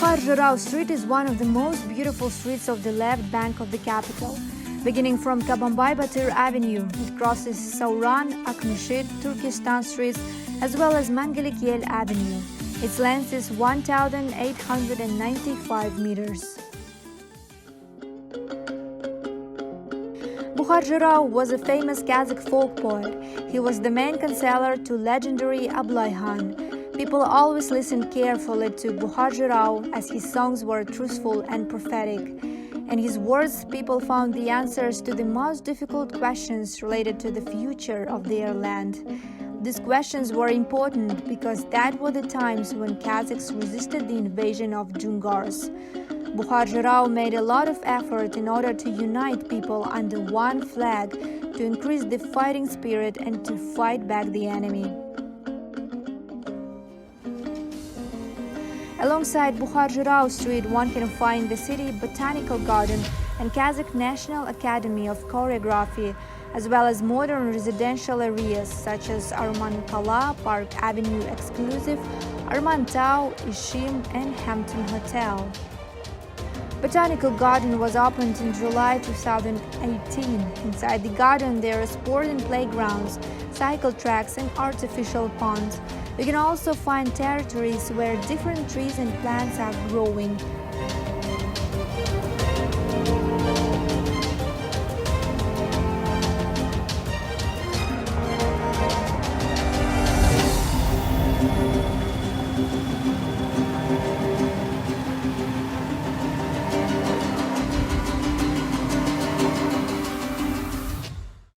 Buhar Zhyrau Street is one of the most beautiful streets of the left bank of the capital. Beginning from Kabambay Batir Avenue, it crosses Sauran, Akmeshit, Turkestan streets, as well as Mangelik Yel Avenue. Its length is 1,895 meters. Buhar Zhyrau was a famous Kazakh folk poet. He was the main consoler to legendary Ablai Khan. People always listened carefully to Buhar Zhyrau as his songs were truthful and prophetic. In his words, people found the answers to the most difficult questions related to the future of their land. These questions were important because that were the times when Kazakhs resisted the invasion of Jungars. Buhar Zhyrau made a lot of effort in order to unite people under one flag, to increase the fighting spirit and to fight back the enemy. Alongside Buhar Zhyrau Street, one can find the City Botanical Garden and Kazakh National Academy of Choreography, as well as modern residential areas such as Arman Kala, Park Avenue Exclusive, Arman Tau, Ishim, and Hampton Hotel. Botanical Garden was opened in July 2018. Inside the garden, there are sport and playgrounds, cycle tracks, and artificial ponds. You can also find territories where different trees and plants are growing.